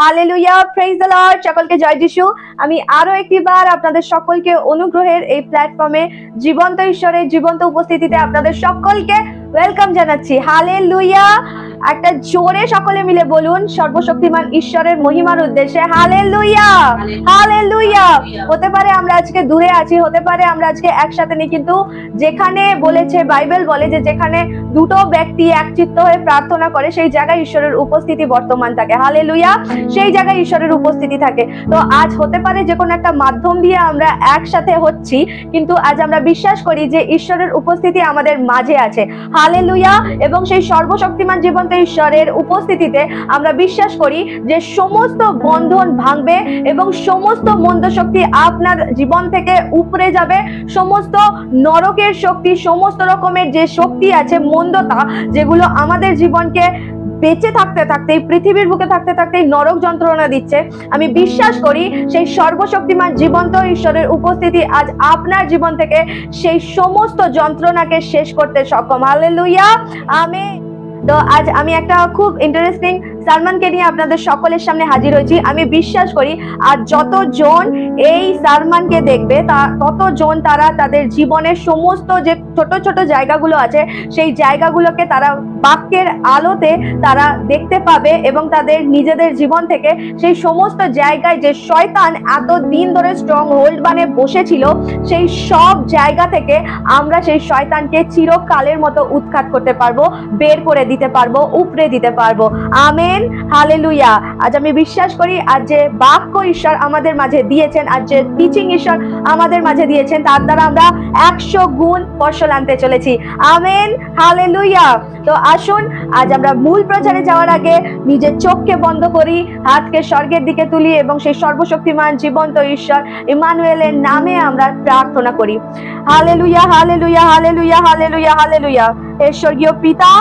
Hallelujah, praise the Lord. সকলকে জয় যিশু। আমি আরো একটিবার আপনাদের সকলকে অনুগ্রহের এই প্ল্যাটফর্মে জীবন্ত ঈশ্বরের জীবন্ত উপস্থিতিতে আপনাদের সকলকে ওয়েলকাম জানাচ্ছি। হালেলুয়া। একটা জোরে সকলে মিলে বলুন সর্বশক্তিমান ঈশ্বরের মহিমার উদ্দেশ্যে হালেলুয়া, হালেলুয়া। হতে পারে আমরা আজকে দূরে আছি, হতে পারে আমরা আজকে একসাথে নেই, কিন্তু যেখানে বলেছে, বাইবেল বলে যে যেখানে দুটো ব্যক্তি একচিত্ত হয়ে প্রার্থনা করে সেই জায়গায় ঈশ্বরের উপস্থিতি বর্তমান থাকে। হালেলুয়া। সেই জায়গায় ঈশ্বরের উপস্থিতি থাকে। তো আজ হতে পারে যে কোনো একটা মাধ্যম দিয়ে আমরা একসাথে হচ্ছি, কিন্তু আজ আমরা বিশ্বাস করি যে ঈশ্বরের উপস্থিতি আমাদের মাঝে আছে। হালেলুয়া। এবং সেই সর্বশক্তিমান জীবন্ত ঈশ্বরের উপস্থিতিতে আমরা বিশ্বাস করি যে সমস্ত বন্ধন ভাঙবে এবং সমস্ত মন্দ শক্তি আপনার জীবন থেকে উপরে যাবে। সমস্ত নরকের শক্তি, সমস্ত রকমের যে শক্তি আছে, মন্দতা, যেগুলো আমাদের জীবনকে বেঁচে থাকতে থাকতে, পৃথিবীর বুকে থাকতে থাকতে নরক যন্ত্রণা দিচ্ছে, আমি বিশ্বাস করি সেই সর্বশক্তিমান জীবন্ত ঈশ্বরের উপস্থিতি আজ আপনার জীবন থেকে সেই সমস্ত যন্ত্রণাকে শেষ করতে সক্ষম। Hallelujah, amen. তো আজ আমি একটা খুব ইন্টারেস্টিং সারমনকে নিয়ে আপনাদের সকলের সামনে হাজির হয়েছি। আমি বিশ্বাস করি আর যতজন এই সারমনকে দেখবে ততজন তারা তাদের জীবনের সমস্ত যে ছোট ছোট জায়গাগুলো আছে সেই জায়গাগুলোকে তারা বাক্যের আলোতে তারা দেখতে পাবে এবং তাদের নিজেদের জীবন থেকে সেই সমস্ত জায়গায় যে শয়তান এত দিন ধরে স্ট্রং হোল্ড বানিয়ে বসেছিল, সেই সব জায়গা থেকে আমরা সেই শয়তানকে চিরকালের মতো উৎখাত করতে পারবো, বের করে দিতে পারবো, উপরে দিতে পারবো। Amen, hallelujah. আজ আমি বিশ্বাস করি আজ যে বাক্য ঈশ্বর আমাদের মাঝে দিয়েছেন, আজ যে টিচিং ঈশ্বর আমাদের মাঝে দিয়েছেন, তার দ্বারা আমরা 100 গুণ ফসল আনতে চলেছি। Amen, hallelujah. তো আসুন আজ আমরা মূল প্রচারে যাওয়ার আগে নিজের চোখকে বন্ধ করি, হাতকে স্বর্গের দিকে তুলি এবং সেই সর্বশক্তিমান জীবন্ত ঈশ্বর ইমানুয়েলের নামে আমরা প্রার্থনা করি। Hallelujah, hallelujah, hallelujah, hallelujah, hallelujah. হে স্বর্গীয় পিতা,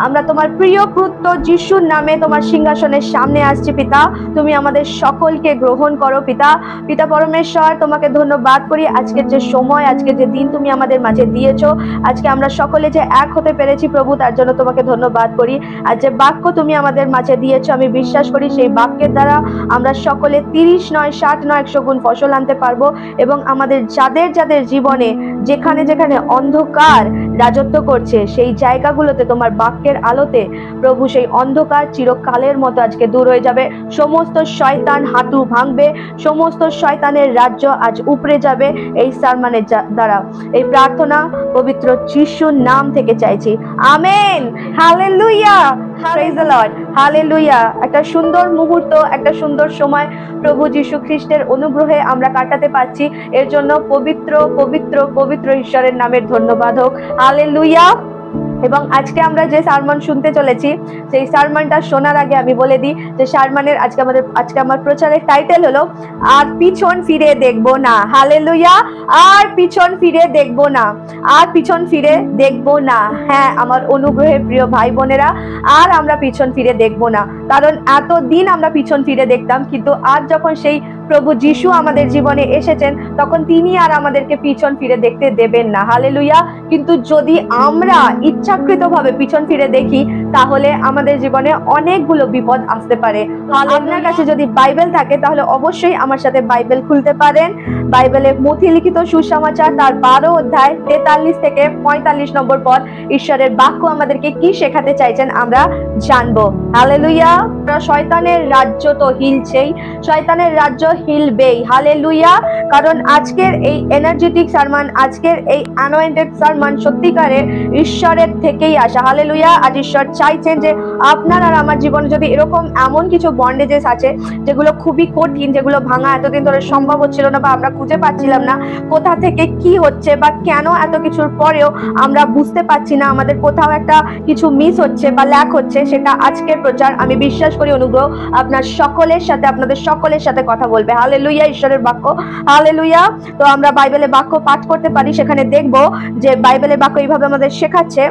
আমরা তোমার প্রিয় পুত্র যিশুর নামে তোমার সিংহাসনের সামনে আসছি পিতা। তুমি আমাদের সকলকে গ্রহণ করো পিতা। পিতা পরমেশ্বর, তোমাকে ধন্যবাদ করি আজকের যে সময়, আজকের যে দিন তুমি আমাদের মাঝে দিয়েছো, আজকে আমরা সকলে যে এক হতে পেরেছি প্রভু, তার জন্য তোমাকে ধন্যবাদ করি। আর যে বাক্য তুমি আমাদের মাঝে দিয়েছো, আমি বিশ্বাস করি সেই বাক্যের দ্বারা আমরা সকলে 30 নয় 60 নয় 100 গুণ ফসল আনতে পারবো এবং আমাদের যাদের যাদের জীবনে যেখানে যেখানে অন্ধকার রাজত্ব করছে সেই জায়গাগুলোতে তোমার বাক্যের আলোতে প্রভু সেই অন্ধকার চিরকালের মতো আজকে দূর হয়ে যাবে। সমস্ত শয়তান হাঁটু ভাঙবে, সমস্ত শয়তানের রাজ্য আজ উপরে যাবে এই সারমনের দ্বারা। এই প্রার্থনা পবিত্র যিশুর নাম থেকে চাইছি, amen. Hallelujah, praise the Lord, hallelujah. একটা সুন্দর মুহূর্ত, একটা সুন্দর সময় প্রভু যীশু খ্রিস্টের অনুগ্রহে আমরা কাটাতে পারছি, এর জন্য পবিত্র পবিত্র পবিত্র ঈশ্বরের নামের ধন্যবাদ হোক। হালেলুয়া। এবং আজকে আমরা যে সারমন শুনতে চলেছি, সেই সারমনটা শোনার আগে আমি বলে দিই যে সারমনের আজকে আমার প্রচারের টাইটেল হলো আর পিছন ফিরে দেখবো না। হালেলুয়া। আর পিছন ফিরে দেখবো না, আর পিছন ফিরে দেখবো না। হ্যাঁ আমার অনুগ্রহের প্রিয় ভাই বোনেরা, আর আমরা পিছন ফিরে দেখবো না। কারণ এতদিন আমরা পিছন ফিরে দেখতাম, কিন্তু আজ যখন সেই প্রভু যিশু আমাদের জীবনে এসেছেন, তখন তিনি আর আমাদেরকে পিছন ফিরে দেখতে দেবেন না। হালেলুয়া। কিন্তু যদি আমরা ইচ্ছাকৃতভাবে পিছন ফিরে দেখি, তাহলে আমাদের জীবনে অনেকগুলো বিপদ আসতে পারে। আপনার কাছে যদি বাইবেল থাকে তাহলে অবশ্যই আমার সাথে বাইবেল খুলতে পারেন। বাইবেলে মথি লিখিত সুসমাচার তার 12 অধ্যায় 43 থেকে 45 নম্বর পদ, ঈশ্বরের বাক্য আমাদেরকে কি শেখাতে চাইছেন আমরা জানবো। হালেলুয়া। শয়তানের রাজ্য তো হিলছেই, শয়তানের রাজ্য হিলবেই। হালেলুয়া। কারণ আজকের এই এনার্জেটিক সারমন, আজকের এই অ্যানোয়েন্টেড সারমন সত্যিকারের ঈশ্বরের থেকেই আসা। হালেলুয়া। আজ ঈশ্বর চাইছেন যে আপনার আর আমার জীবনে যদি এরকম এমন কিছু বন্ডেজেস আছে যেগুলো খুবই কঠিন, যেগুলো ভাঙা এতদিন ধরে সম্ভব হচ্ছিল না বা আমরা খুঁজে পাচ্ছিলাম না কোথা থেকে কি হচ্ছে বা কেন এত কিছুর পরেও আমরা বুঝতে পারছি না, আমাদের কোথাও একটা কিছু মিস হচ্ছে বা ল্যাক হচ্ছে, সেটা আজকের প্রচার আমি বিশ্বাস করি অনুগ্রহ আপনার সকলের সাথে, আপনাদের সকলের সাথে কথা বলবে। হালেলুয়া। ঈশ্বরের বাক্য। হালেলুয়া। তো আমরা বাইবেলে বাক্য পাঠ করতে পারি, সেখানে দেখবো যে বাইবেলের বাক্য এইভাবে আমাদের শেখাচ্ছে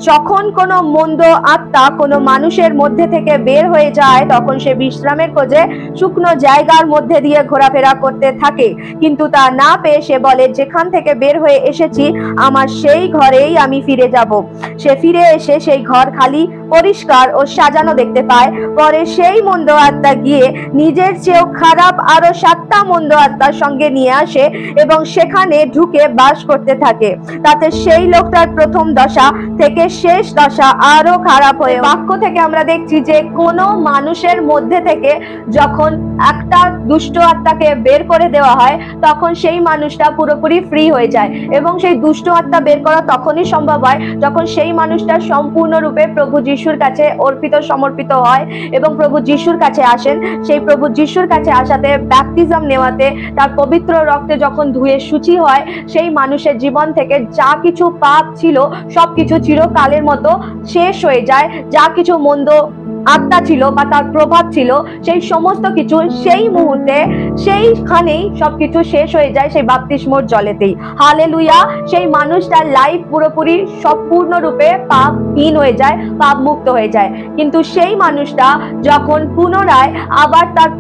যখন কোনো মন্দ আত্মা কোনো মানুষের মধ্যে থেকে বের হয়ে যায়, তখন সে বিশ্রামের খোঁজে শুকনো জায়গার মধ্যে দিয়ে ঘোরাফেরা করতে থাকে, কিন্তু তা না পেয়ে সে বলে, যেখান থেকে বের হয়ে এসেছি আমার সেই ঘরেই আমি ফিরে যাব। সে ফিরে এসে সেই ঘর খালি, পরিষ্কার ও সাজানো দেখতে পায়। পরে সেই মন্দ আত্মা গিয়ে নিজের চেয়েও খারাপ আরো 7টা মন্দ আত্মার সঙ্গে নিয়ে আসে এবং সেখানে ঢুকে বাস করতে থাকে। তাতে সেই লোকটার প্রথম দশা থেকে শেষ দশা আরো খারাপ হয়ে। বাক্য থেকে আমরা দেখছি যে কোনো মানুষের মধ্যে থেকে যখন একটা দুষ্ট আত্মাকে বের করে দেওয়া হয়, তখন সেই মানুষটা পুরোপুরি ফ্রি হয়ে যায়। এবং সেই দুষ্ট আত্মা বের করা তখনই সম্ভব হয় যখন সেই মানুষটা সম্পূর্ণরূপে প্রভু যিশুর কাছে অর্পিত সমর্পিত হয় এবং প্রভু যিশুর কাছে আসেন। সেই প্রভু যিশুর কাছে আসাতে, ব্যাপটিজম নেওয়াতে, তার পবিত্র রক্তে যখন ধুয়ে শুচি হয়, সেই মানুষের জীবন থেকে যা কিছু পাপ ছিল সবকিছু চিরকালের মতো শেষ হয়ে যায়। যা কিছু মন্দ আত্মা ছিল বা তার প্রভাব ছিল, সেই সমস্ত কিছু সেই মুহূর্তে সেইখানেই সবকিছু শেষ হয়ে যায়, সেই বাপ্তিস্মর জলেতেই। হালেলুয়া! সেই মানুষটার লাইফ পুরোপুরি সম্পূর্ণরূপে পাপহীন হয়ে যায়, পাপ মুক্ত হয়ে যায়। কিন্তু সেই মানুষটা যখন পুনরায় আবার তার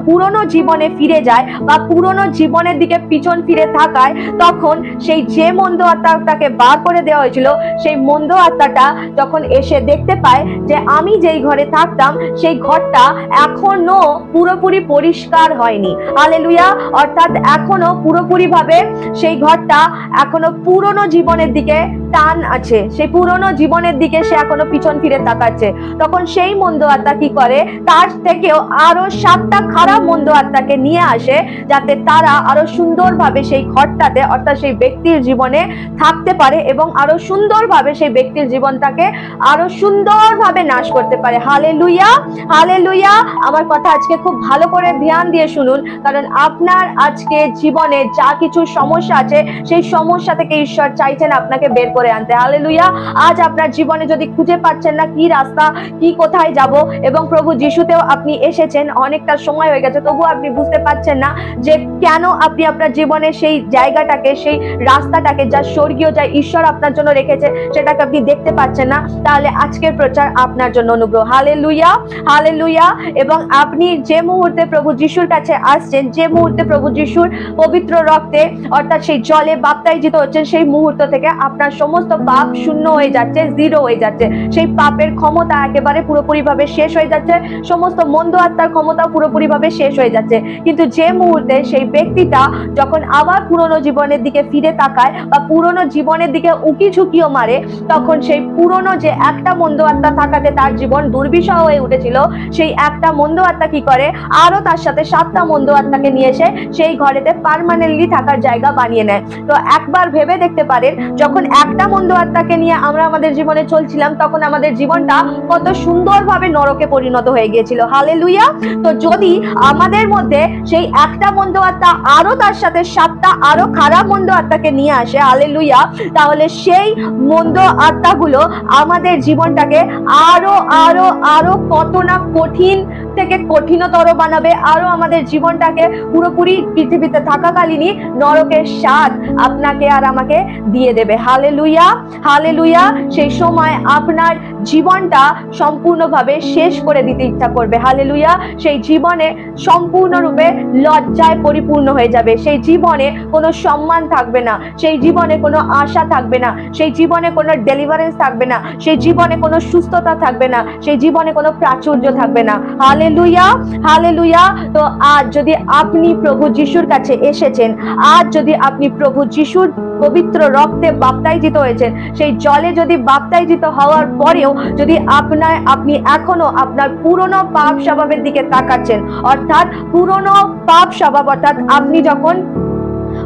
পুরনো জীবনে ফিরে যায় বা পুরনো জীবনের দিকে পিছন ফিরে থাকায়, তখন সেই যে মন্দ আত্মাটাকে বার করে দেওয়া হয়েছিল, সেই মন্দ আত্মাটা যখন এসে দেখতে পায় যে আমি যেই ঘরে থাকতাম সেই ঘরটা এখনো পুরোপুরি পরিষ্কার হয়নি। হালেলুয়া! অর্থাৎ এখনো পুরোপুরি ভাবে সেই ঘরটা এখনো পুরনো জীবনের দিকে টান আছে, সেই পুরনো জীবনের দিকে সে এখনো পিছন ফিরে তাকাচ্ছে। তখন সেই মন্দ আত্মা কি করে, তার থেকেও আরো 7টা খারাপ মন্দ আত্মাকে নিয়ে আসে, যাতে তারা আরো সুন্দরভাবে সেই ঘরটাতে অর্থাৎ সেই ব্যক্তির জীবনে থাকতে পারে এবং আরো সুন্দরভাবে সেই ব্যক্তির জীবনটাকে আরো সুন্দরভাবে নাশ করতে পারে। হালেলুয়া! হালেলুয়া! আমার কথা আজকে খুব ভালো করে ধ্যান দিয়ে শুনুন, কারণ আপনার আজকে জীবনে যা কিছু সমস্যা আছে, সেই সমস্যা থেকে ঈশ্বর চাইছেন আপনাকে বের করে আনতে। হালেলুয়া! আজ আপনার জীবনে যদি খুঁজে পাচ্ছেন না কি রাস্তা, কি কোথায় যাব, এবং প্রভু যিশুতেও আপনি এসেছেন, অনেকটা সময় হয়ে গেছে, তবু আপনি বুঝতে পারছেন না যে কেন আপনি আপনার জীবনে সেই জায়গাটাকে, সেই রাস্তাটাকে, যা স্বর্গীয়, যা ঈশ্বর আপনার জন্য রেখেছে, সেটাকে আপনি দেখতে পাচ্ছেন না, তাহলে আজকের প্রচার আপনার জন্য অনুগ্রহ। হালেলুয়া! হালেলুয়া! এবং আপনি যে মুহূর্তে প্রভু যিশুর কাছে আসছেন, যে মুহূর্তে প্রভু যিশুর পবিত্র রক্তে অর্থাৎ সেই জলে বাপ্তাইজিত হচ্ছেন, সেই মুহূর্ত থেকে আপনার সমস্ত পাপ শূন্য হয়ে যাচ্ছে, জিরো হয়ে যাচ্ছে। সেই পাপের ক্ষমতা একেবারে পুরোপুরি ভাবে শেষ হয়ে যাচ্ছে, সমস্ত মন্দ আত্মার ক্ষমতা পুরোপুরি ভাবে শেষ হয়ে যাচ্ছে। কিন্তু যে মুহূর্তে সেই ব্যক্তিটা যখন আবার পুরনো জীবনের দিকে ফিরে তাকায় বা পুরনো জীবনের দিকে উকি ঝুঁকিও মারে, তখন সেই পুরনো যে একটা মন্দ আত্মা থাকাতে তার জীবন দুর্বিষহ হয়ে উঠেছিল, সেই একটা মন্দ আত্মা কি করে, আরো তার সাথে 7টা মন্দ আত্মাকে নিয়ে এসে সেই ঘরেতে পার্মানেন্টলি থাকার জায়গা বানিয়ে নেয়। তো একবার ভেবে দেখতে পারেন, যখন একটা মন্দ আত্মাকে নিয়ে আমরা আমাদের জীবনে চলছিলাম, তখন আমাদের জীবনটা কত সুন্দরভাবে নরকে পরিণত হয়ে গিয়েছিল। হালেলুয়া! তো যদি আমাদের মধ্যে সেই একটা মন্দ আত্মা আরো তার সাথে 7টা আরো খারাপ মন্দ আত্মাকে নিয়ে আসে, হালেলুয়া, তাহলে সেই মন্দ আত্মাগুলো আমাদের জীবনটাকে আরো আরো আরো কত না কঠিন থেকে কঠিনতর বানাবে, আরো আমাদের জীবনটাকে পুরোপুরি পৃথিবীতে থাকাকালীনই নরকের স্বাদ আপনাকে আর আমাকে দিয়ে দেবে। হালেলুয়া! হালেলুয়া! সেই সময় আপনার জীবনটা সম্পূর্ণভাবে শেষ করে দিতে ইচ্ছা করবে। হালেলুয়া! সেই জীবনে সম্পূর্ণরূপে লজ্জায় পরিপূর্ণ হয়ে যাবে, সেই জীবনে কোনো সম্মান থাকবে না, সেই জীবনে কোনো আশা থাকবে না, সেই জীবনে কোনো ডেলিভারেন্স থাকবে না, সেই জীবনে কোনো সুস্থতা থাকবে না, সেই জীবনে কোনো প্রাচুর্য থাকবে না। হালেলুয়া! হালেলুয়া! তো আজ যদি আপনি প্রভু যিশুর কাছে এসেছেন, আজ যদি আপনি প্রভু যিশুর পবিত্র রক্তে বাপ্তাইজিত হয়েছেন, সেই জলে যদি বাপ্তাইজিত হওয়ার পরেও যদি আপনি এখনো আপনার পুরনো পাপ স্বভাবের দিকে তাকাচ্ছেন, অর্থাৎ পুরনো পাপ স্বভাব, অর্থাৎ আপনি যখন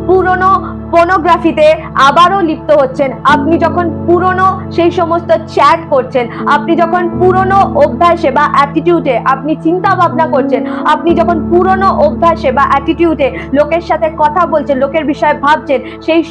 পুরনো পর্নোগ্রাফিতে আবারও লিপ্ত হচ্ছেন, আপনি যখন পুরনো সেই সমস্ত চ্যাট করছেন, আপনি যখন পুরনো অভ্যাসে বা অ্যাটিটিউডে আপনি চিন্তা ভাবনা করছেন, আপনি যখন পুরনো অভ্যাসে বা অ্যাটিটিউডে লোকের সাথে কথা বলছেন, লোকের বিষয়ে ভাবছেন, সেই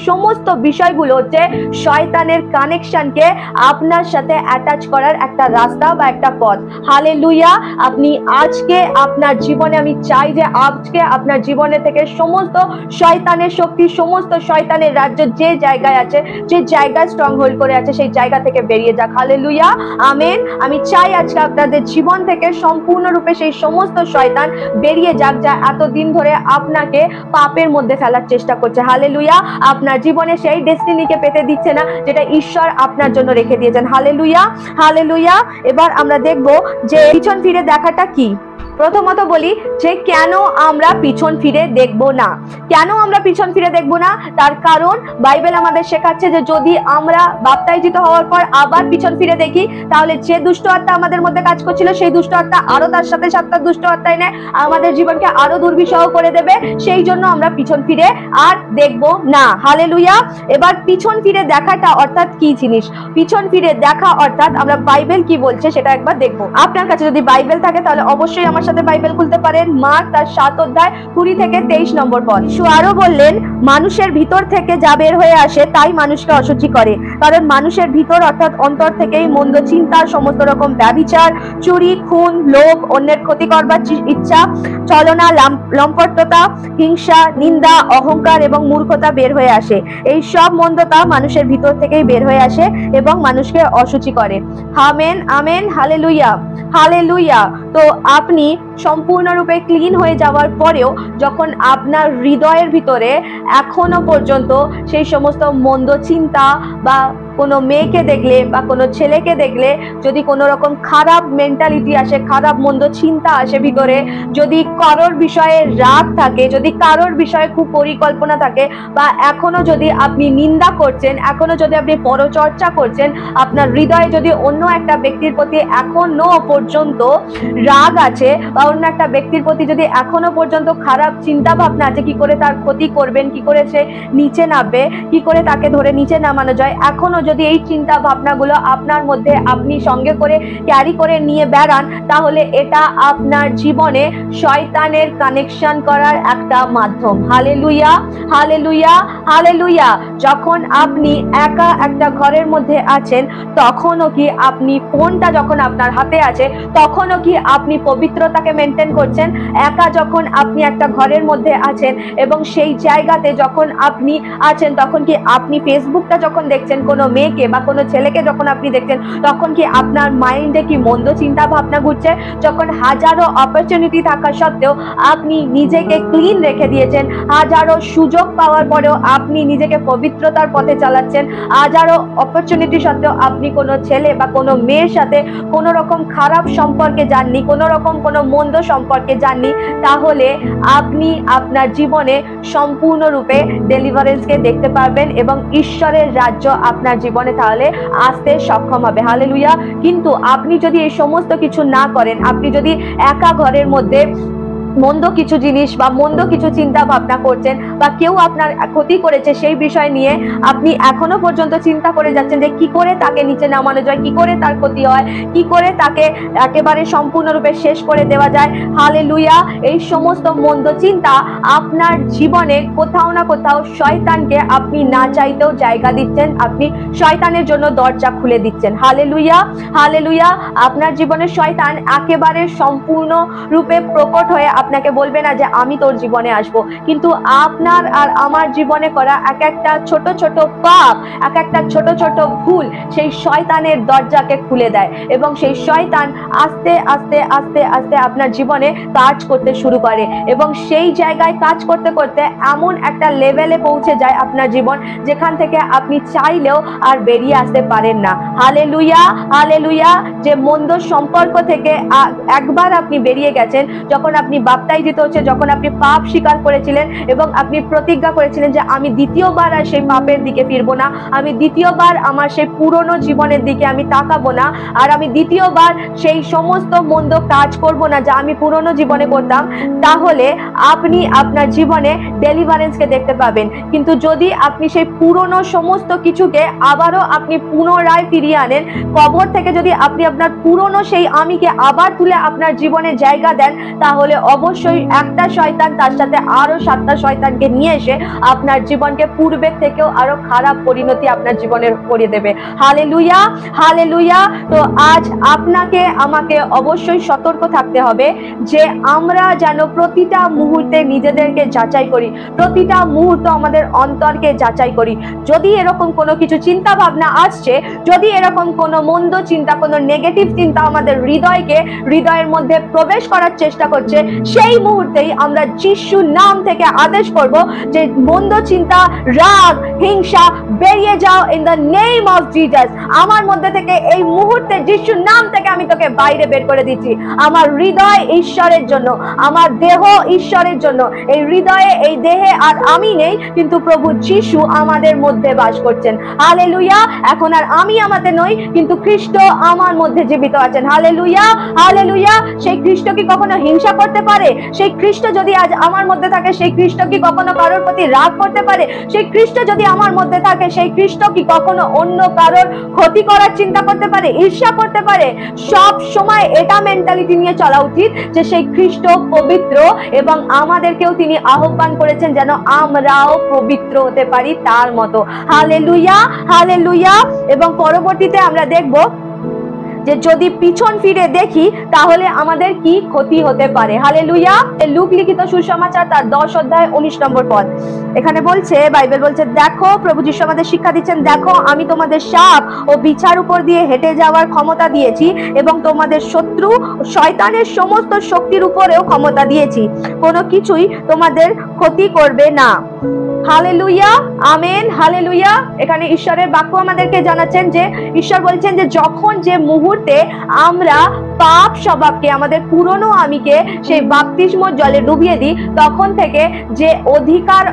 সমস্ত বিষয়গুলো হচ্ছে শয়তানের কানেকশনকে আপনার সাথে অ্যাটাচ করার একটা রাস্তা বা একটা পথ। হালেলুয়া! আপনি আজকে আপনার জীবনে, আমি চাই যে আজকে আপনার জীবনে থেকে সমস্ত সমস্ত শয়তানের শক্তি, সমস্ত শয়তানের রাজ্য যে জায়গায় আছে, যে জায়গায় স্ট্রং হোল্ড করে আছে, সেই জায়গা থেকে বেরিয়ে যাক। Hallelujah, amen. আমি চাই আজকে আপনাদের জীবন থেকে সম্পূর্ণরূপে সেই সমস্ত শয়তান বেরিয়ে যাক, যা এতদিন ধরে আপনাকে পাপের মধ্যে ফেলার চেষ্টা করছে। হালেলুয়া, আপনার জীবনে সেই ডেস্টিনিকে পেতে দিচ্ছে না যেটা ঈশ্বর আপনার জন্য রেখে দিয়েছেন। Hallelujah, hallelujah. এবার আমরা দেখব যে পিছন ফিরে দেখাটা কি। প্রথমত বলি যে কেন আমরা পিছন ফিরে দেখব না। কেন আমরা পিছন ফিরে দেখব না? তার কারণ বাইবেল আমাদের শেখাচ্ছে যে যদি আমরা বাপ্তাইজিত হওয়ার পর আবার পিছন ফিরে দেখি, তাহলে যে দুষ্ট আত্মা আমাদের মধ্যে কাজ করছিল, সেই দুষ্ট আত্মা আরো তার সাথে 7টা দুষ্ট আত্মা এনে আমাদের জীবনকে আরো দুর্বিষহ করে দেবে। সেই জন্য আমরা পিছন ফিরে আর দেখব না। হালেলুয়া। এবার পিছন ফিরে দেখাটা অর্থাৎ কি জিনিস? পিছন ফিরে দেখা অর্থাৎ আমরা বাইবেল কি বলছে সেটা একবার দেখব। আপনার কাছে যদি বাইবেল থাকে তাহলে অবশ্যই আমার সাথে বাইবেল খুলতে পারেন। মার্ক তার 7 অধ্যায় 20 থেকে 23 নম্বর পদ। যিশু আরো বললেন, মানুষের ভিতর থেকে যা বের হয়ে আসে তাই মানুষকে অশুচি করে, কারণ মানুষের ভিতর অর্থাৎ অন্তর থেকেই মন্দ চিন্তা, সমস্ত রকম ব্যভিচার, চুরি, খুন, লোভ, অন্যের ক্ষতি করবার ইচ্ছা, ছলনা, লম্পটতা, হিংসা, নিন্দা, অহংকার এবং মূর্খতা বের হয়ে আসে। এই সব মন্দতা মানুষের ভিতর থেকেই বের হয়ে আসে এবং মানুষকে অশুচি করে। Amen, amen, hallelujah, hallelujah. তো আপনি সম্পূর্ণরূপে ক্লিন হয়ে যাওয়ার পরেও যখন আপনার হৃদয়ের ভিতরে এখনো পর্যন্ত সেই সমস্ত মন্দ চিন্তা বা কোনো মেয়েকে দেখলে বা কোনো ছেলেকে দেখলে যদি কোনো রকম খারাপ মেন্টালিটি আসে, খারাপ মন্দ চিন্তা আসে ভিতরে, যদি কারোর বিষয়ে রাগ থাকে, যদি কারোর বিষয়ে খুব পরিকল্পনা থাকে, বা এখনো যদি আপনি নিন্দা করছেন, এখনো যদি আপনি পরচর্চা করছেন, আপনার হৃদয়ে যদি অন্য একটা ব্যক্তির প্রতি এখনো পর্যন্ত রাগ আছে, বা অন্য একটা ব্যক্তির প্রতি যদি এখনো পর্যন্ত খারাপ চিন্তা ভাবনা আছে, কি করে তার ক্ষতি করবেন, কি করে সে নিচে নামবে, কি করে তাকে ধরে নিচে নামানো যায়, এখনো যদি এই চিন্তা ভাবনাগুলো আপনার মধ্যে আপনি সঙ্গে করে ক্যারি করে নিয়ে বেড়ান, তাহলে এটা আপনার জীবনে শয়তানের কানেকশন করার একটা মাধ্যম। Hallelujah, hallelujah, hallelujah. যখন আপনি একা একটা ঘরের মধ্যে আছেন, তখনও কি আপনি ফোনটা যখন আপনার হাতে আছে, তখনও কি আপনি পবিত্রতাকে মেনটেন করছেন? একা যখন আপনি একটা ঘরের মধ্যে আছেন এবং সেই জায়গাতে যখন আপনি আছেন, তখন কি আপনি ফেসবুকটা যখন দেখছেন, কোনো মেয়েকে বা কোনো ছেলেকে যখন আপনি দেখছেন, তখন কি আপনার মাইন্ডে কি মন্দ চিন্তা ভাবনা ঘুরছে? যখন হাজারো অপরচুনিটি থাকা সত্ত্বেও আপনি নিজেকে ক্লিন রেখে দিয়েছেন, হাজারো সুযোগ পাওয়ার পরেও আপনি নিজেকে পবিত্রতার পথে চালাচ্ছেন, হাজারো অপরচুনিটি সত্ত্বেও আপনি কোনো ছেলে বা কোনো মেয়ের সাথে কোনো রকম খারাপ সম্পর্কে যাননি, কোনো রকম কোনো মন্দ সম্পর্কে যাননি, তাহলে আপনি আপনার জীবনে সম্পূর্ণরূপে ডেলিভারেন্সকে দেখতে পারবেন এবং ঈশ্বরের রাজ্য আপনার জীবনে তাহলে আসতে সক্ষম হবে। হালেলুয়া। কিন্তু আপনি যদি এই সমস্ত কিছু না করেন, আপনি যদি একা ঘরের মধ্যে মন্দ কিছু জিনিস বা মন্দ কিছু চিন্তা ভাবনা করছেন, বা কেউ আপনার ক্ষতি করেছে সেই বিষয় নিয়ে আপনি এখনো পর্যন্ত চিন্তা করে যাচ্ছেন যে কি করে তাকে নিচে নামানো যায়, কি করে তার ক্ষতি হয়, কি করে তাকে একেবারে সম্পূর্ণরূপে শেষ করে দেওয়া যায়। হালেলুয়া। এই সমস্ত মন্দ চিন্তা আপনার জীবনে কোথাও না কোথাও শয়তানকে আপনি না চাইতেও জায়গা দিচ্ছেন, আপনি শয়তানের জন্য দরজা খুলে দিচ্ছেন। Hallelujah, hallelujah. আপনার জীবনে শয়তান একেবারে সম্পূর্ণ রূপে প্রকট হয়ে আপনাকে বলবে না যে আমি তোর জীবনে আসবো, কিন্তু আপনার আর আমার জীবনে করা এক একটা ছোট ছোট পাপ, এক একটা ছোট ছোট ভুল সেই শয়তানের দরজাকে খুলে দেয় এবং সেই শয়তান আস্তে আস্তে আস্তে আস্তে আপনার জীবনে কাজ করতে শুরু করে এবং সেই জায়গায় কাজ করতে করতে এমন একটা লেভেলে পৌঁছে যায় আপনার জীবন, যেখান থেকে আপনি চাইলেও আর বেরিয়ে আসতে পারেন না। Hallelujah, hallelujah. যে মন্দ সম্পর্ক থেকে একবার আপনি বেরিয়ে গেছেন, যখন আপনি বাপ্তাইজিত হচ্ছে, যখন আপনি পাপ স্বীকার করেছিলেন এবং আপনি প্রতিজ্ঞা করেছিলেন যে আমি দ্বিতীয়বার আর সেই পাপের দিকে ফিরবো না, আমি দ্বিতীয়বার আমার সেই পুরনো জীবনের দিকে আমি তাকাবো না, আর আমি দ্বিতীয়বার সেই সমস্ত মন্দ কাজ করব না যা আমি পুরনো জীবনে করতাম, তাহলে আপনি আপনার জীবনে ডেলিভারেন্সকে দেখতে পাবেন। কিন্তু যদি আপনি সেই পুরনো সমস্ত কিছুকে আবারও আপনি পুনরায় ফিরিয়ে আনেন, কবর থেকে যদি আপনি আপনার পুরনো সেই আমিকে আবার তুলে আপনার জীবনে জায়গা দেন, তাহলে অবশ্যই একটা শয়তান তার সাথে আরো 7টা শয়তানকে নিয়ে এসে আপনার জীবনকে পূর্বের থেকেও আরো খারাপ পরিণতি আপনার জীবনের করে দেবে। Hallelujah, hallelujah. তো আজ আপনাকে আমাকে অবশ্যই সতর্ক থাকতে হবে যে আমরা যেন প্রতিটা মুহূর্তে নিজেদেরকে যাচাই করি, প্রতিটা মুহূর্ত আমাদের অন্তরকে যাচাই করি। যদি এরকম কোনো কিছু চিন্তা ভাবনা আসছে, যদি এরকম কোনো মন্দ চিন্তা, কোনো নেগেটিভ চিন্তা আমাদের হৃদয়ের মধ্যে প্রবেশ করার চেষ্টা করছে, সেই মুহূর্তেই আমরা যিশুর নাম থেকে আদেশ করব যে মন্দ চিন্তা, রাগ, হিংসা বেরিয়ে যাও in the name of Jesus. আমার মধ্যে থেকে এই মুহূর্তে যিশুর নাম থেকে আমি তোকে বাইরে বের করে দিচ্ছি। আমার হৃদয় ঈশ্বরের জন্য, আমার দেহ ঈশ্বরের জন্য। এই হৃদয়ে, এই দেহে আর আমি নেই, কিন্তু প্রভু যিশু আমাদের মধ্যে বাস করছেন। হালেলুয়া। এখন আর আমি আমাদের নই, কিন্তু খ্রিস্ট আমার মধ্যে জীবিত আছেন। Hallelujah, hallelujah. সেই খ্রিস্ট কি কখনো হিংসা করতে পারে? সেই খ্রিস্ট যদি আজ আমার মধ্যে থাকে, সেই খ্রিস্ট কি কখনো কারোর প্রতি রাগ করতে পারে? সেই খ্রিস্ট যদি আমার মধ্যে থাকে, সেই খ্রিস্ট কি কখনো অন্য কারোর ক্ষতি করার চিন্তা করতে পারে, ঈর্ষা করতে পারে? সব সময় এটা মেন্টালিটি নিয়ে চলা উচিত যে সেই খ্রিস্ট পবিত্র এবং আমাদেরকেও তিনি আহ্বান করেছেন যেন আমরাও পবিত্র হতে পারি তার মতো। Hallelujah, hallelujah. এবং পরবর্তীতে আমরা দেখব যে যদি পিছন ফিরে দেখি তাহলে আমাদের কি ক্ষতি হতে পারে। হালেলুয়া। লুক লিখিত সুসমাচার তার 10 অধ্যায় 19 নম্বর পদ, এখানে বলছে, বাইবেল বলছে, দেখো, প্রভু যিশু আমাদের শিক্ষা দিচ্ছেন, দেখো আমি তোমাদের সাপ ও বিছার উপর দিয়ে হেঁটে যাওয়ার ক্ষমতা দিয়েছি এবং তোমাদের শত্রু শয়তানের সমস্ত শক্তির উপরেও ক্ষমতা দিয়েছি, কোনো কিছুই তোমাদের ক্ষতি করবে না। Hallelujah, amen, hallelujah. এখানে ঈশ্বরের বাক্য আমাদেরকে জানাচ্ছেন যে ঈশ্বর বলছেন যে যখন যে মুহূর্তে আমরা পাপ স্বভাবকে, আমাদের পুরনো আমিকে সেই বাপ্তিস্মর জলে ডুবিয়ে দিই, তখন থেকে যে অধিকার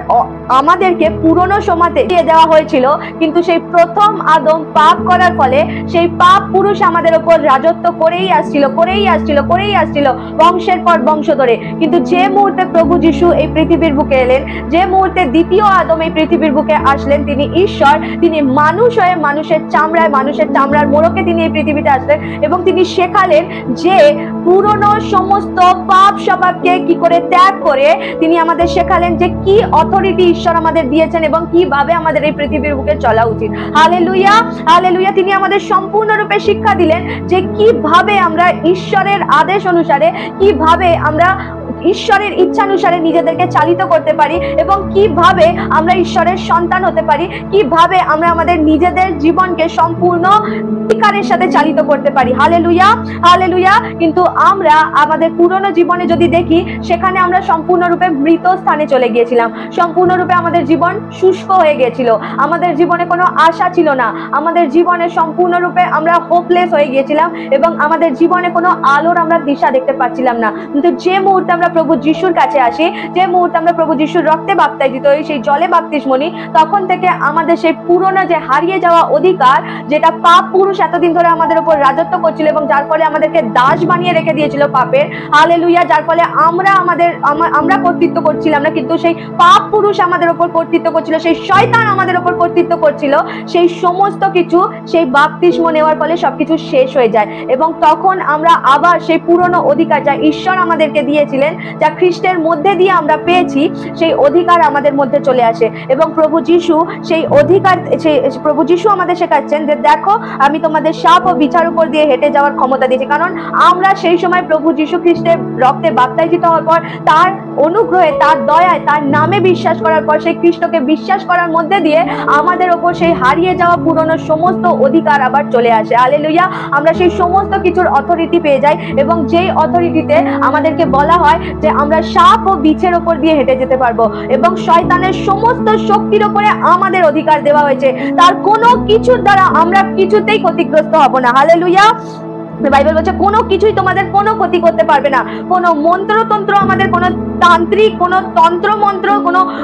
আমাদেরকে পুরনো সময়তে দিয়ে দেওয়া হয়েছিল, কিন্তু সেই প্রথম আদম পাপ করার ফলে সেই পাপ পুরুষ আমাদের উপর রাজত্ব করেই আসছিল বংশের পর বংশ ধরে। কিন্তু যে মুহূর্তে প্রভু যিশু এই পৃথিবীর বুকে এলেন, যে মুহূর্তে দ্বিতীয় আদম এই পৃথিবীর বুকে আসলেন, তিনি ঈশ্বর, তিনি মানুষ হয়ে মানুষের চামড়ার মোড়কে তিনি এই পৃথিবীতে আসলেন এবং তিনি শেখালেন যে পুরনো সমস্ত পাপ স্বভাবকে কি করে ত্যাগ করে তিনি আমাদের শেখালেন যে কি অথরিটি ঈশ্বর আমাদের দিয়েছেন এবং কিভাবে আমাদের এই পৃথিবীর বুকে চলা উচিত। Hallelujah, hallelujah. তিনি আমাদের সম্পূর্ণরূপে শিক্ষা দিলেন যে কিভাবে আমরা ঈশ্বরের আদেশ অনুসারে, কিভাবে আমরা ঈশ্বরের ইচ্ছানুসারে নিজেদেরকে চালিত করতে পারি এবং কিভাবে আমরা ঈশ্বরের সন্তান হতে পারি, কিভাবে আমরা আমাদের নিজেদের জীবনকে সম্পূর্ণ অধিকারের সাথে চালিত করতে পারি। Hallelujah, hallelujah. কিন্তু আমরা আমাদের পুরনো জীবনে যদি দেখি, সেখানে আমরা সম্পূর্ণরূপে মৃত স্থানে চলে গিয়েছিলাম, সম্পূর্ণরূপে আমাদের জীবন শুষ্ক হয়ে গিয়েছিল, আমাদের জীবনে কোনো আশা ছিল না, আমাদের জীবনে সম্পূর্ণরূপে আমরা হোপলেস হয়ে গিয়েছিলাম এবং আমাদের জীবনে কোনো আলোর আমরা দিশা দেখতে পাচ্ছিলাম না। কিন্তু যে মুহূর্তে আমরা প্রভু যিশুর কাছে আসি, যে মুহূর্তে আমরা প্রভু যিশুর রক্তে বাপ্তাইজিত হই, সেই জলে বাপ্তিস্ম নিই, তখন থেকে আমাদের সেই পুরনো যে হারিয়ে যাওয়া অধিকার, যেটা পাপ পুরুষ এতদিন ধরে আমাদের উপর রাজত্ব করছিল এবং যার ফলে আমাদেরকে দাস বানিয়ে রেখে দিয়েছিল পাপের, হালেলুয়া, যার ফলে আমরা কর্তৃত্ব করছিলাম না, কিন্তু সেই পাপ পুরুষ আমাদের উপর কর্তৃত্ব করছিল, সেই শয়তান আমাদের উপর কর্তৃত্ব করছিল, সেই সমস্ত কিছু সেই বাপ্তিস্ম নেওয়ার ফলে সবকিছু শেষ হয়ে যায় এবং তখন আমরা আবার সেই পুরনো অধিকার যা ঈশ্বর আমাদেরকে দিয়েছিলেন, যা খ্রিস্টের মধ্যে দিয়ে আমরা পেয়েছি, সেই অধিকার আমাদের মধ্যে চলে আসে এবং প্রভু যিশু সেই অধিকার, প্রভু যিশু আমাদের শেখাচ্ছেন যে দেখো আমি তোমাদের সাপ ও বিছার উপর দিয়ে হেঁটে যাওয়ার ক্ষমতা দিয়েছি। কারণ আমরা সেই সময় প্রভু যিশু খ্রিস্টের রক্তে বাপ্তাইজিত হওয়ার পর, তার অনুগ্রহে, তার দয়ায়, তার নামে বিশ্বাস করার পর, সেই খ্রিস্টকে বিশ্বাস করার মধ্যে দিয়ে আমাদের ওপর সেই হারিয়ে যাওয়া পুরনো সমস্ত অধিকার আবার চলে আসে। হালেলুয়া। আমরা সেই সমস্ত কিছুর অথরিটি পেয়ে যাই এবং যেই অথরিটিতে আমাদেরকে বলা হয় যে আমরা সাপ ও বিছের উপর দিয়ে হেঁটে যেতে পারবো এবং শয়তানের সমস্ত শক্তির উপরে আমাদের অধিকার দেওয়া হয়েছে, তার কোনো কিছুর দ্বারা আমরা কিছুতেই ক্ষতিগ্রস্ত হব না। হালেলুয়া। বাইবেল বলছে কোনো কিছুই তোমাদের কোনো ক্ষতি করতে পারবে না, কোনো মন্ত্রতন্ত্র আমাদের কোনো তান্ত্রিক, কোনো তন্ত্রমন্ত্র,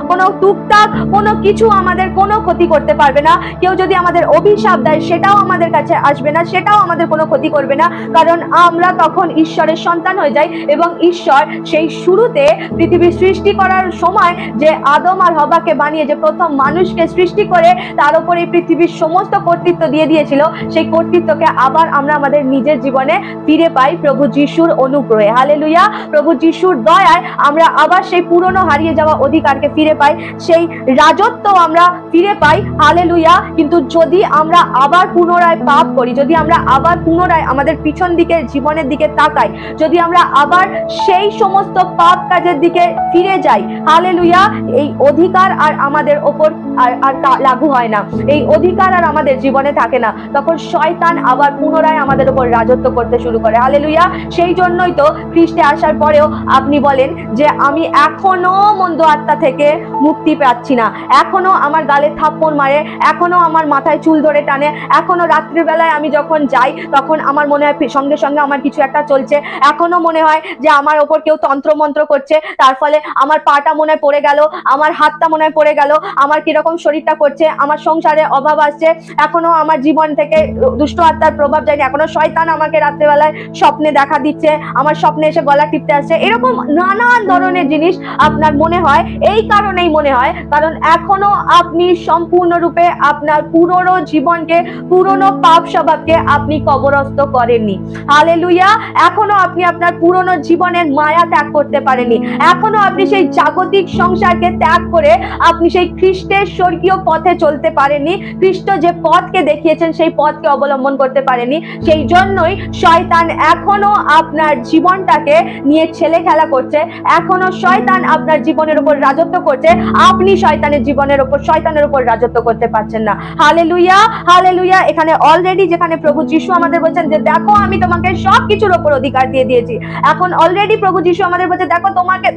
কোনো টুকটাক কোনো কিছু আমাদের কোনো ক্ষতি করতে পারবে না। কেউ যদি আমাদের অভিশাপ দেয় সেটাও আমাদের কাছে আসবে না, সেটাও আমাদের কোনো ক্ষতি করবে না, কারণ আমরা তখন ঈশ্বরের সন্তান হয়ে যাই। এবং ঈশ্বর সেই শুরুতে পৃথিবী সৃষ্টি করার সময় যে আদম আর হওয়াকে বানিয়ে যে প্রথম মানুষকে সৃষ্টি করে তার উপরে পৃথিবীর সমস্ত কর্তৃত্ব দিয়ে দিয়েছিল, সেই কর্তৃত্বকে আবার আমরা আমাদের নিজের জীবনে ফিরে পাই প্রভু যিশুর অনুগ্রহে। হালেলুয়া। প্রভু যিশুর দয়ায় আমরা আবার সেই পুরনো হারিয়ে যাওয়া অধিকারকে ফিরে পাই, সেই রাজত্ব আমরা ফিরে পাই। হালেলুয়া। কিন্তু যদি আমরা আবার পুনরায় পাপ করি, যদি আমরা আবার পুনরায় আমাদের পিছন দিকে জীবনের দিকে তাকাই, যদি আমরা আবার সেই সমস্ত পাপ কাজের দিকে ফিরে যাই, হালেলুয়া, এই অধিকার আর আমাদের ওপর আর লাগু হয় না, এই অধিকার আর আমাদের জীবনে থাকে না, তখন শয়তান আবার পুনরায় আমাদের উপর রাজত্ব করতে শুরু করে। হালেলুয়া। সেই জন্যই তো খ্রিস্টে আসার পরেও আপনি বলেন যে আমি এখনো মন্দ আত্মা থেকে মুক্তি পাচ্ছি না, এখনো আমার গালে থাপ্পড় মারে, এখনো আমার মাথায় চুল ধরে টানে, এখনো রাত্রিবেলায় আমি যখন যাই তখন আমার মনে হয় সঙ্গে সঙ্গে আমার কিছু একটা চলছে, এখনো মনে হয় যে আমার ওপর কেউ তন্ত্রমন্ত্র করছে, তার ফলে আমার পাটা মনে হয় পড়ে গেল, আমার হাতটা মনে হয় পড়ে গেল, আমার কিরকম শরীরটা করছে, আমার সংসারে অভাব আসছে, এখনো আমার জীবন থেকে দুষ্ট আত্মার প্রভাব যায়নি, এখনো শয়তান আমাকে রাত্রেবেলায় স্বপ্নে দেখা দিচ্ছে, আমার স্বপ্নে এসে গলা টিপতে আসছে, এরকম নানান ধরনের জিনিস আপনার মনে হয়। এই কারণেই মনে হয় কারণ এখনো আপনি সম্পূর্ণরূপে আপনার পুরনো জীবনকে, পুরনো পাপ স্বভাবকে আপনি কবরস্থ করেননি। হালেলুয়া। এখনো আপনি আপনার পুরনো জীবনের মায়া ত্যাগ করতে পারেননি, এখনো আপনি সেই জাগতিক সংসারকে ত্যাগ করে আপনি সেই খ্রিস্টের স্বর্গীয় পথে চলতে পারেননি, খ্রিস্ট যে পথকে দেখিয়েছেন সেই পথকে অবলম্বন করতে পারেননি। সেই জন্যই শয়তান এখনো আপনার জীবনটাকে নিয়ে ছেলে খেলা করছে, এখনো শয়তান আপনার জীবনের উপর রাজত্ব করছে, আপনি শয়তানের জীবনের উপর, শয়তানের উপর রাজত্ব করতে পারছেন না। হালেলুয়া। হালেলুয়া। এখানে অলরেডি যেখানে প্রভু যিশু আমাদের বলছেন যে দেখো আমি তোমাকে সবকিছুর উপর অধিকার দিয়ে দিয়েছি, এখন অলরেডি প্রভু যিশু আমাদের বলছে দেখো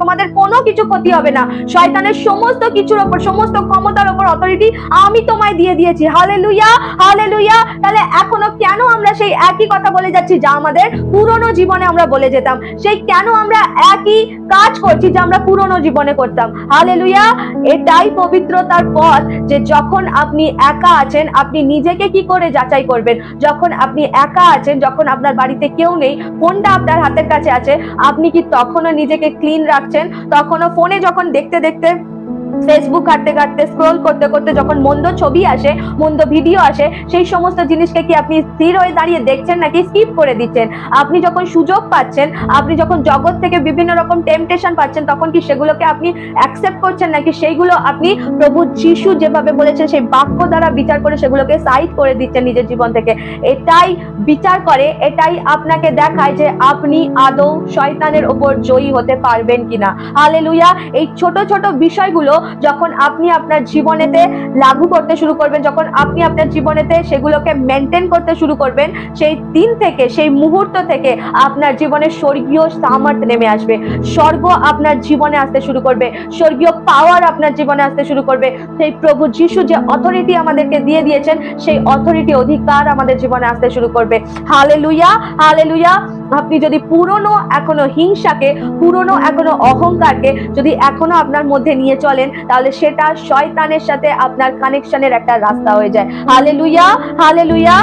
তোমাদের কোনো কিছু ক্ষতি হবে না, শয়তানের সমস্ত কিছুর উপর, সমস্ত ক্ষমতার উপর অথরিটি আমি তোমায় দিয়ে দিয়েছি। হালেলুয়া। হালেলুয়া। তাহলে এখনো কেন আমরা সেই একই কথা বলে যাচ্ছি যা আমাদের পুরনো জীবনে আমরা বলে যেতাম, সেই কেন আমরা একই কাজ করছি যা আমরা পুরনো জীবনে করতাম? হালেলুয়া। এটাই পবিত্রতার পথ, যে যখন আপনি একা আছেন আপনি নিজেকে কি করে যাচাই করবেন, যখন আপনি একা আছেন, যখন আপনার বাড়িতে কেউ নেই, ফোনটা আপনার হাতের কাছে আছে, আপনি কি তখনও নিজেকে ক্লিন রাখছেন? তখনও ফোনে যখন দেখতে দেখতে, ফেসবুক ঘাটতে ঘাটতে, স্ক্রল করতে করতে যখন মন্দ ছবি আসে, মন্দ ভিডিও আসে, সেই সমস্ত জিনিসকে কি আপনি স্থির হয়ে দাঁড়িয়ে দেখছেন নাকি স্কিপ করে দিচ্ছেন? আপনি যখন সুযোগ পাচ্ছেন, আপনি যখন জগৎ থেকে বিভিন্ন রকম টেম্পটেশন পাচ্ছেন, তখন কি সেগুলোকে আপনি অ্যাকসেপ্ট করছেন নাকি সেইগুলো আপনি প্রভু যিশু যেভাবে বলেছেন সেই বাক্য দ্বারা বিচার করে সেগুলোকে সাইড করে দিচ্ছেন নিজের জীবন থেকে? এটাই বিচার করে, এটাই আপনাকে দেখায় যে আপনি আদৌ শয়তানের উপর জয়ী হতে পারবেন কিনা। হালেলুয়া। এই ছোট ছোট বিষয়গুলো যখন আপনি আপনার জীবনেতে লাগু করতে শুরু করবেন, যখন আপনি আপনার জীবনেতে সেগুলোকে মেনটেন করতে শুরু করবেন, সেই দিন থেকে, সেই মুহূর্ত থেকে আপনার জীবনে স্বর্গীয় সামর্থ্য নেমে আসবে, স্বর্গ আপনার জীবনে আসতে শুরু করবে, স্বর্গীয় পাওয়ার আপনার জীবনে আসতে শুরু করবে। সেই প্রভু যিশু যে অথরিটি আমাদেরকে দিয়ে দিয়েছেন, সেই অথরিটি, অধিকার আমাদের জীবনে আসতে শুরু করবে। হালেলুয়া। হালেলুয়া। আপনি যদি পুরনো এখনো হিংসাকে, পুরনো এখনো অহংকারকে যদি এখনো আপনার মধ্যে নিয়ে চলেন, তাহলে সেটা শয়তানের সাথে আপনার কানেকশনের একটা রাস্তা হয়ে যায়। হালেলুয়া। হালেলুয়া।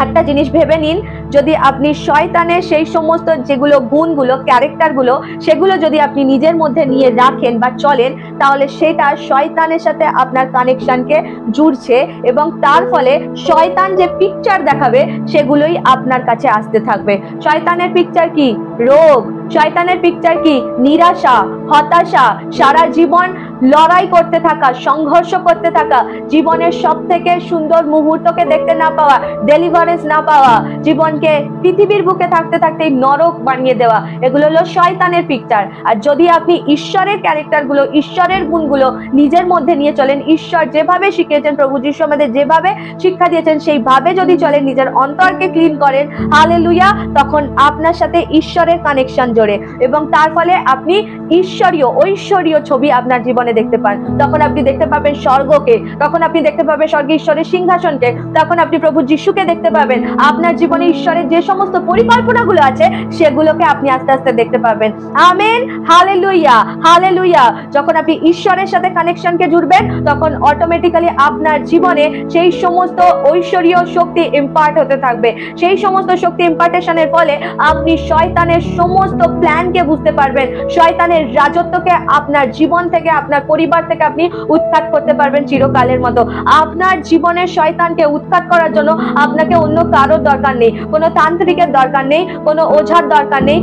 একটা জিনিস ভেবে নিন, যদি আপনি শয়তানের সেই সমস্ত যেগুলো গুণগুলো, ক্যারেক্টারগুলো, সেগুলো যদি আপনি নিজের মধ্যে নিয়ে রাখেন বা চলেন, তাহলে সেটা শয়তানের সাথে আপনার কানেকশনকে জুড়ছে এবং তার ফলে শয়তান যে পিকচার দেখাবে সেগুলোই আপনার কাছে আসতে থাকবে। শয়তানের পিকচার কি? রোগ। শয়তানের পিকচার কি? নিরাশা, হতাশা, সারা জীবন লড়াই করতে থাকা, সংঘর্ষ করতে থাকা, জীবনের সব থেকে সুন্দর মুহূর্তকে দেখতে না পাওয়া, ডেলিভারেন্স না পাওয়া, জীবনকে পৃথিবীর বুকে থাকতে থাকতেই নরক বানিয়ে দেওয়া, এগুলো হলো শয়তানের পিকচার। আর যদি আপনি ঈশ্বরের ক্যারেক্টারগুলো, ঈশ্বরের গুণগুলো নিজের মধ্যে নিয়ে চলেন, ঈশ্বর যেভাবে শিখিয়েছেন, প্রভু যিশু আমাদের যেভাবে শিক্ষা দিয়েছেন সেইভাবে যদি চলেন, নিজের অন্তরকে ক্লিন করেন, হালেলুয়া, তখন আপনার সাথে ঈশ্বরের কানেকশন জোড়ে এবং তার ফলে আপনি ঈশ্বরীয় ঐশ্বরীয় ছবি আপনার জীবনে দেখতে পান, তখন আপনি দেখতে পাবেন স্বর্গকে, তখন আপনি দেখতে পাবেন স্বর্গে ঈশ্বরের সিংহাসনকে, তখন আপনি প্রভু যিশুকে দেখতে পাবেন। আপনার জীবনে ঈশ্বরের যে সমস্ত পরিকল্পনাগুলো আছে সেগুলোকে আপনি আস্তে আস্তে দেখতে পাবেন। Amen, hallelujah, hallelujah. যখন আপনি ঈশ্বরের সাথে কানেকশনকে জুড়বেন, তখন অটোমেটিক্যালি আপনার জীবনে সেই সমস্ত ঐশ্বরীয় শক্তি ইম্পার্ট হতে থাকবে। সেই সমস্ত শক্তি ইম্পার্টেশনের ফলে আপনি শয়তানের সমস্ত প্ল্যানকে বুঝতে পারবেন, শয়তানের রাজত্বকে আপনার জীবন থেকে, আপনার পরিবার থেকে আপনি উৎখাত করতে পারবেন চিরকালের মতো। আপনার জীবনের শয়তানকে উৎখাত করার জন্য আপনাকে অন্য কারোর দরকার নেই, কোনো তান্ত্রিকের দরকার নেই, কোনো ওঝার দরকার নেই,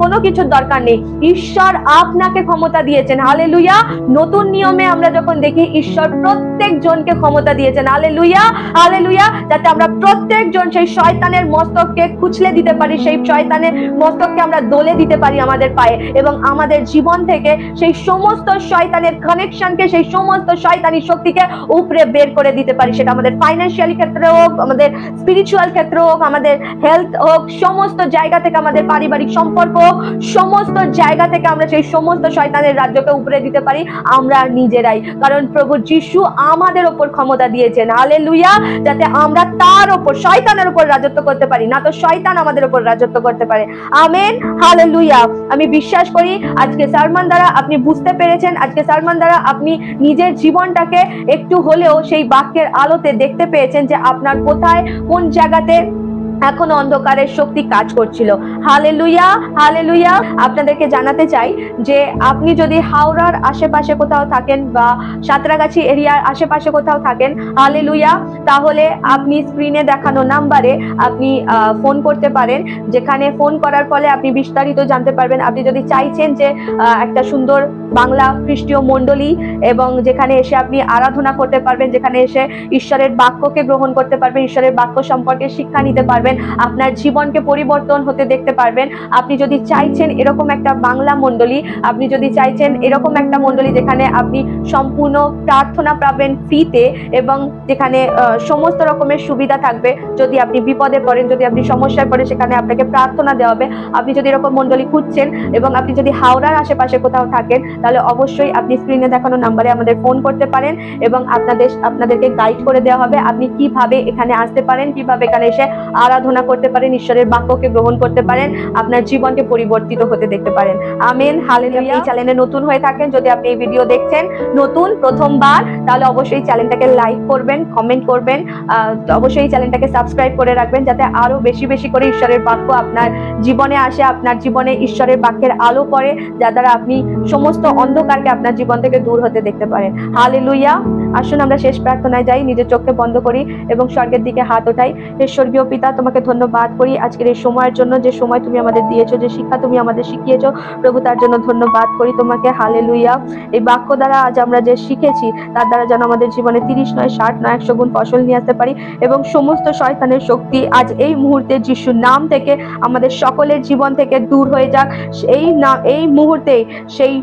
কোনো কিছুর দরকার নেই। ঈশ্বর আপনাকে ক্ষমতা দিয়েছেন। হালেলুয়া। নতুন নিয়মে আমরা যখন দেখি ঈশ্বর প্রত্যেক জনকে ক্ষমতা দিয়েছেন। Hallelujah, hallelujah. যাতে আমরা প্রত্যেকজন সেই শয়তানের মস্তককে কুচলে দিতে পারি, সেই শয়তানের মস্তককে আমরা দলে দিতে পারি আমাদের পায়ে, এবং আমাদের জীবন থেকে সেই সমস্ত শয়তানের কানেকশনকে, সেই সমস্ত শয়তানি শক্তিকে উপরে বের করে দিতে পারি। সেটা আমাদের ফাইন্যান্সিয়াল ক্ষেত্রে হোক, আমাদের স্পিরিচুয়াল ক্ষেত্রে হোক, আমাদের হেলথ হোক, সমস্ত জায়গা থেকে, আমাদের পারিবারিক সম্পর্ক হোক, সমস্ত জায়গা থেকে আমরা সেই সমস্ত শয়তানের রাজ্যকে উপরে দিতে পারি আমরা নিজেরাই। কারণ প্রভু যিশু আমাদের উপর ক্ষমতা দিয়েছেন। হালেলুয়া। যাতে আমরা তার উপর, শয়তানের উপর রাজত্ব করতে পারি, না তো শয়তান আমাদের উপর রাজত্ব করতে পারে। Amen, hallelujah. আমি বিশ্বাস করি আজকে সারমন দ্বারা আপনি বুঝতে পেরেছেন, আজকে সারমন দ্বারা আপনি নিজের জীবনটাকে একটু হলেও সেই বাক্যের আলোতে দেখতে পেয়েছেন যে আপনার কোথায়, কোন জায়গাতে এখন অন্ধকারের শক্তি কাজ করছিল। Hallelujah, hallelujah. আপনাদেরকে জানাতে চাই যে আপনি যদি হাওড়ার আশেপাশে কোথাও থাকেন বা সাঁতরাগাছি এরিয়ার আশেপাশে কোথাও থাকেন, হালেলুয়া, তাহলে আপনি স্ক্রিনে দেখানো নাম্বারে আপনি ফোন করতে পারেন, যেখানে ফোন করার ফলে আপনি বিস্তারিত জানতে পারবেন। আপনি যদি চাইছেন যে একটা সুন্দর বাংলা খ্রিস্টীয় মণ্ডলী, এবং যেখানে এসে আপনি আরাধনা করতে পারবেন, যেখানে এসে ঈশ্বরের বাক্যকে গ্রহণ করতে পারবেন, ঈশ্বরের বাক্য সম্পর্কে শিক্ষা নিতে পারবেন, আপনার জীবনকে পরিবর্তন হতে দেখতে পারবেন। আপনি যদি চাইছেন এরকম একটা বাংলা মণ্ডলী, আপনি যদি চাইছেন এরকম একটা মণ্ডলী যেখানে আপনি সম্পূর্ণ প্রার্থনা পাবেন ফ্রিতে, এবং যেখানে সমস্ত রকমের সুবিধা থাকবে, যদি আপনি বিপদে পড়েন, যদি আপনি সমস্যায় পড়েন, সেখানে আপনাকে প্রার্থনা দেওয়া হবে। আপনি যদি এরকম মণ্ডলী খুঁজছেন এবং আপনি যদি হাওড়ার আশেপাশে কোথাও থাকেন, তাহলে অবশ্যই আপনি স্ক্রিনে দেখানো নাম্বারে আমাদের ফোন করতে পারেন, এবং আপনাদেরকে গাইড করে দেওয়া হবে আপনি কিভাবে এখানে আসতে পারেন, কিভাবে এখানে এসে আরাধনা করতে পারেন, ঈশ্বরের বাক্যকে গ্রহণ করতে পারেন, আপনার জীবনকে পরিবর্তিত হতে দেখতে পারেন। Amen, hallelujah. এই চ্যানেলে নতুন হয়ে থাকেন, যদি আপনি এই ভিডিও দেখছেন নতুন প্রথমবার, তাহলে অবশ্যই চ্যানেলটাকে লাইক করবেন, কমেন্ট করবেন, অবশ্যই চ্যানেলটাকে সাবস্ক্রাইব করে রাখবেন, যাতে আরো বেশি বেশি করে ঈশ্বরের বাক্য আপনার জীবনে আসে, আপনার জীবনে ঈশ্বরের বাক্যের আলো পড়ে, যার দ্বারা আপনি সমস্ত অন্ধকারকে আপনার জীবন থেকে দূর হতে দেখতে পারেন। হালেলুয়া। আসুন আমরা শেষ প্রার্থনায় যাই, নিজের চোখকে বন্ধ করি এবং স্বর্গের দিকে হাত ওঠাই। হে স্বর্গীয় পিতা, তোমাকে ধন্যবাদ করি আজকের এই সময়ের জন্য, যে সময় তুমি আমাদের দিয়েছো, যে শিক্ষা তুমি আমাদের শিখিয়েছো প্রভু, তার জন্য ধন্যবাদ করি তোমাকে। হালেলুয়া। এই বাক্য দ্বারা আজ আমরা যে শিখেছি, তার দ্বারা যেন আমাদের জীবনে 30 নয় 60 নয় 100 গুণ ফসল নিয়ে আসতে পারি, এবং সমস্ত শয়তানের শক্তি আজ এই মুহূর্তে যিশুর নাম থেকে আমাদের সকলের জীবন থেকে দূর হয়ে যাক। এই মুহূর্তে সেই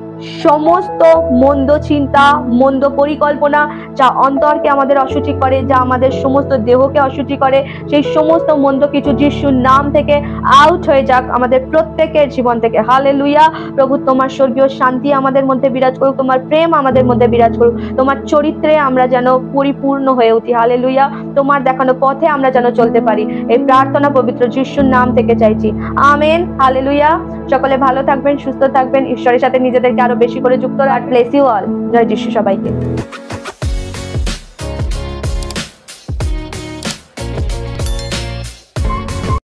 সমস্ত মন্দ চিন্তা, মন্দ পরিকল্পনা, যা অন্তরকে আমাদের অশুচি করে, যা আমাদের সমস্ত দেহকে অশুচি করে, সেই সমস্ত মন্দ কিছু যিশুর নাম থেকে আউট হয়ে যাক আমাদের প্রত্যেকের জীবন থেকে। হালেলুয়া। প্রভু, তোমার স্বর্গীয় শান্তি আমাদের মধ্যে বিরাজ করুক, তোমার প্রেম আমাদের মধ্যে বিরাজ করুক, তোমার চরিত্রে আমরা যেন পরিপূর্ণ হয়ে উঠি। হালেলুয়া। তোমার দেখানো পথে আমরা যেন চলতে পারি, এই প্রার্থনা পবিত্র যিশুর নাম থেকে চাইছি। Amen, hallelujah. সকলে ভালো থাকবেন, সুস্থ থাকবেন, ঈশ্বরের সাথে নিজেদেরকে আরো বেশি করে যুক্ত রাখবেন। Bless you all. জয় যিশু সবাইকে।